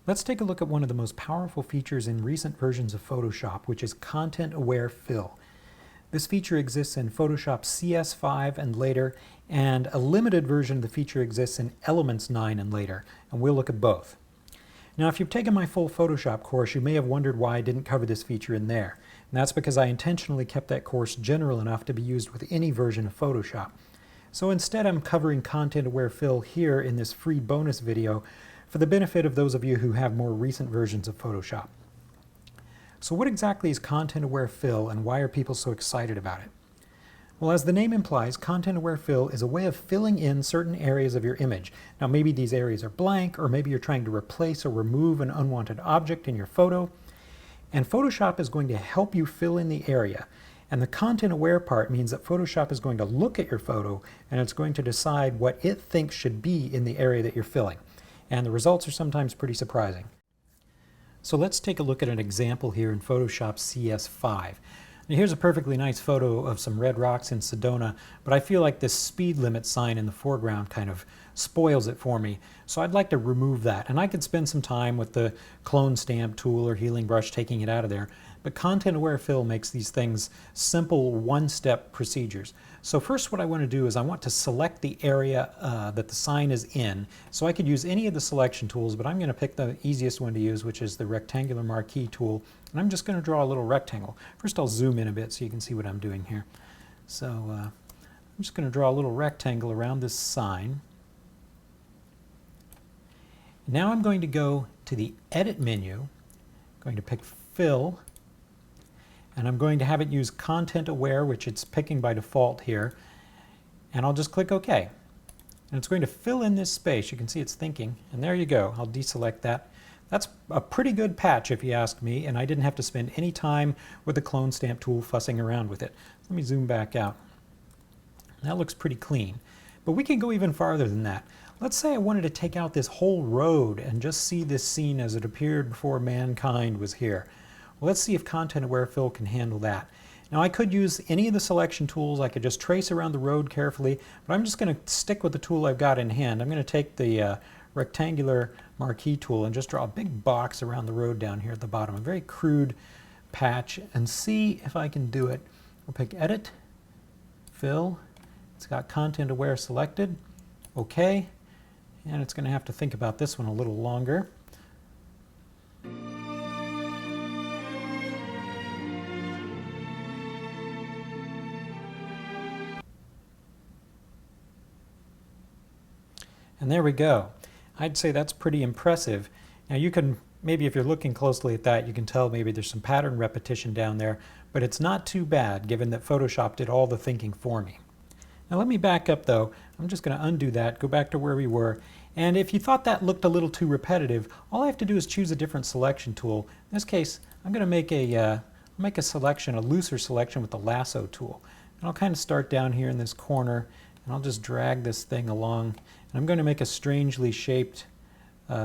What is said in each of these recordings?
Let's take a look at one of the most powerful features in recent versions of Photoshop, which is ContentAware Fill. This feature exists in Photoshop CS5 and later, and a limited version of the feature exists in Elements 9 and later, and we'll look at both. Now, if you've taken my full Photoshop course, you may have wondered why I didn't cover this feature in there. And that's because I intentionally kept that course general enough to be used with any version of Photoshop. So instead, I'm covering ContentAware Fill here in this free bonus video for the benefit of those of you who have more recent versions of Photoshop. So what exactly is ContentAware Fill, and why are people so excited about it? Well, as the name implies, ContentAware Fill is a way of filling in certain areas of your image. Now, maybe these areas are blank, or maybe you're trying to replace or remove an unwanted object in your photo. And Photoshop is going to help you fill in the area. And the content-aware part means that Photoshop is going to look at your photo, and it's going to decide what it thinks should be in the area that you're filling. And the results are sometimes pretty surprising. So let's take a look at an example here in Photoshop CS5. Now, here's a perfectly nice photo of some red rocks in Sedona, but I feel like this speed limit sign in the foreground kind of spoils it for me. So I'd like to remove that. And I could spend some time with the clone stamp tool or healing brush taking it out of there. But ContentAware Fill makes these things simple one-step procedures. So first what I want to do is I want to select the area that the sign is in. So I could use any of the selection tools, but I'm going to pick the easiest one to use, which is the rectangular marquee tool. And I'm just going to draw a little rectangle. First I'll zoom in a bit so you can see what I'm doing here. So I'm just going to draw a little rectangle around this sign. Now I'm going to go to the Edit menu, I'm going to pick Fill, and I'm going to have it use Content Aware, which it's picking by default here, and I'll just click OK. And it's going to fill in this space. You can see it's thinking, and there you go. I'll deselect that. That's a pretty good patch if you ask me, and I didn't have to spend any time with the clone stamp tool fussing around with it. Let me zoom back out. That looks pretty clean. But we can go even farther than that. Let's say I wanted to take out this whole road and just see this scene as it appeared before mankind was here. Well, let's see if ContentAware Fill can handle that. Now, I could use any of the selection tools. I could just trace around the road carefully, but I'm just going to stick with the tool I've got in hand. I'm going to take the rectangular marquee tool and just draw a big box around the road down here at the bottom, a very crude patch, and see if I can do it. I'll pick Edit, Fill. It's got ContentAware selected. OK. And it's going to have to think about this one a little longer. And there we go. I'd say that's pretty impressive. Now you can, maybe if you're looking closely at that, you can tell maybe there's some pattern repetition down there, but it's not too bad given that Photoshop did all the thinking for me. Now let me back up though. I'm just going to undo that, go back to where we were. And if you thought that looked a little too repetitive, all I have to do is choose a different selection tool. In this case, I'm going to make a selection, a looser selection with the lasso tool. And I'll kind of start down here in this corner, and I'll just drag this thing along. And I'm going to make a strangely shaped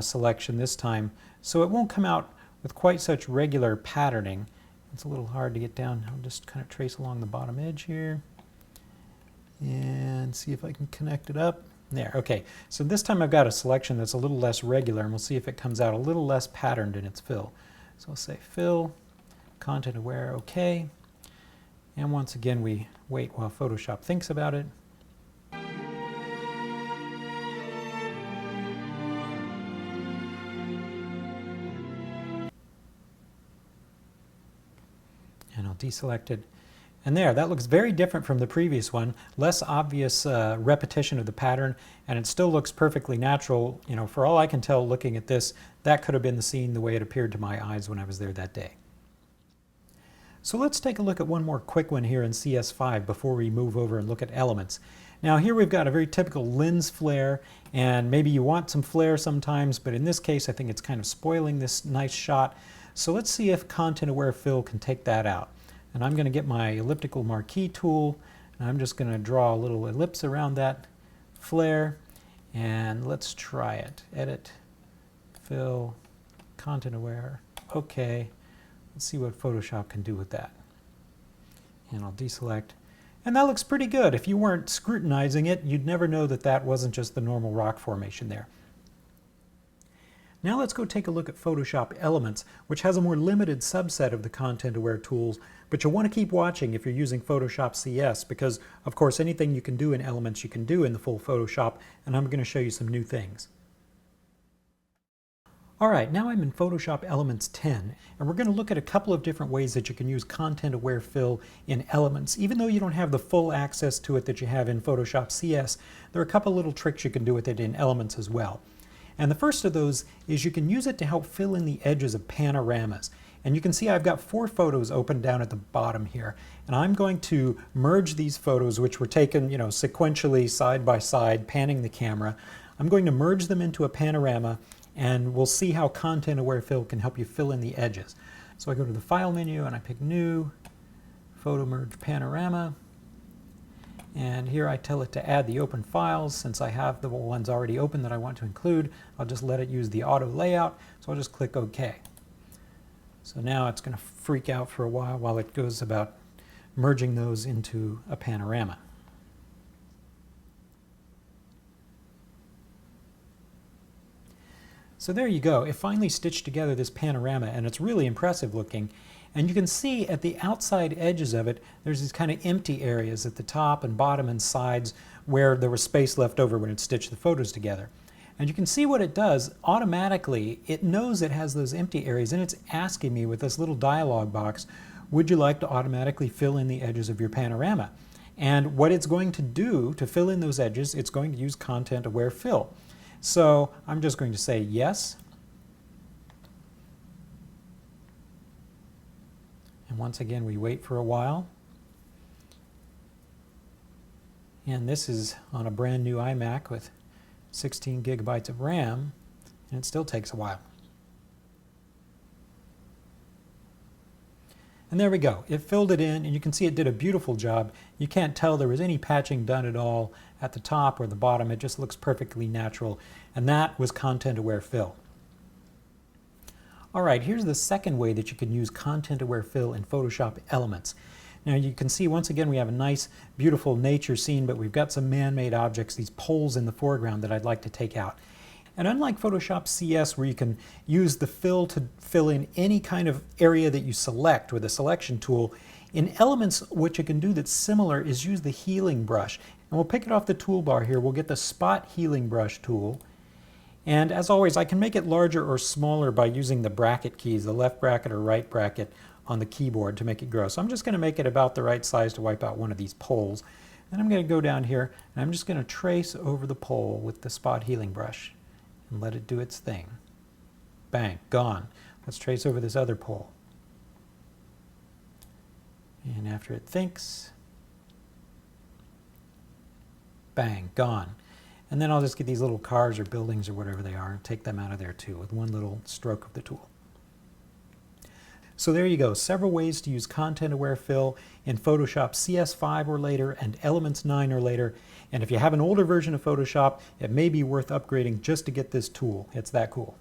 selection this time, so it won't come out with quite such regular patterning. It's a little hard to get down. I'll just kind of trace along the bottom edge here and see if I can connect it up. There, okay. So this time I've got a selection that's a little less regular, and we'll see if it comes out a little less patterned in its fill. So I'll say Fill, Content Aware, OK. And once again, we wait while Photoshop thinks about it. And I'll deselect it. And there, that looks very different from the previous one. Less obvious repetition of the pattern, and it still looks perfectly natural. You know, for all I can tell looking at this, that could have been the scene the way it appeared to my eyes when I was there that day. So let's take a look at one more quick one here in CS5 before we move over and look at elements. Now here we've got a very typical lens flare, and maybe you want some flare sometimes, but in this case I think it's kind of spoiling this nice shot. So let's see if ContentAware Fill can take that out. And I'm going to get my elliptical marquee tool, and I'm just going to draw a little ellipse around that flare, and let's try it. Edit, Fill, ContentAware, OK. Let's see what Photoshop can do with that. And I'll deselect. And that looks pretty good. If you weren't scrutinizing it, you'd never know that that wasn't just the normal rock formation there. Now let's go take a look at Photoshop Elements, which has a more limited subset of the ContentAware tools, but you'll want to keep watching if you're using Photoshop CS because, of course, anything you can do in Elements you can do in the full Photoshop, and I'm going to show you some new things. Alright, now I'm in Photoshop Elements 10, and we're going to look at a couple of different ways that you can use ContentAware Fill in Elements. Even though you don't have the full access to it that you have in Photoshop CS, there are a couple little tricks you can do with it in Elements as well. And the first of those is you can use it to help fill in the edges of panoramas. And you can see I've got 4 photos open down at the bottom here. And I'm going to merge these photos, which were taken, sequentially side by side, panning the camera. I'm going to merge them into a panorama, and we'll see how ContentAware Fill can help you fill in the edges. So I go to the File menu and I pick New, Photo Merge Panorama. And here I tell it to add the open files. Since I have the ones already open that I want to include, I'll just let it use the auto layout. So I'll just click OK. So now it's going to freak out for a while it goes about merging those into a panorama. So there you go. It finally stitched together this panorama, and it's really impressive looking. And you can see at the outside edges of it, there's these kind of empty areas at the top and bottom and sides where there was space left over when it stitched the photos together. And you can see what it does. Automatically, it knows it has those empty areas, and it's asking me with this little dialog box, would you like to automatically fill in the edges of your panorama? And what it's going to do to fill in those edges, it's going to use ContentAware Fill. So I'm just going to say yes. And once again, we wait for a while. And this is on a brand new iMac with 16 gigabytes of RAM, and it still takes a while. And there we go. It filled it in, and you can see it did a beautiful job. You can't tell there was any patching done at all at the top or the bottom. It just looks perfectly natural. And that was ContentAware Fill. All right, here's the second way that you can use ContentAware Fill in Photoshop Elements. Now you can see once again we have a nice beautiful nature scene, but we've got some man-made objects, these poles in the foreground that I'd like to take out. And unlike Photoshop CS, where you can use the fill to fill in any kind of area that you select with a selection tool, in Elements what you can do that's similar is use the healing brush. And we'll pick it off the toolbar here. We'll get the Spot Healing Brush tool. And as always, I can make it larger or smaller by using the bracket keys, the left bracket or right bracket on the keyboard to make it grow. So I'm just going to make it about the right size to wipe out one of these poles. Then I'm going to go down here and I'm just going to trace over the pole with the Spot Healing Brush and let it do its thing. Bang, gone. Let's trace over this other pole. And after it thinks, bang, gone. And then I'll just get these little cars or buildings or whatever they are and take them out of there too with one little stroke of the tool. So there you go, several ways to use ContentAware Fill in Photoshop CS5 or later and Elements 9 or later. And if you have an older version of Photoshop, it may be worth upgrading just to get this tool. It's that cool.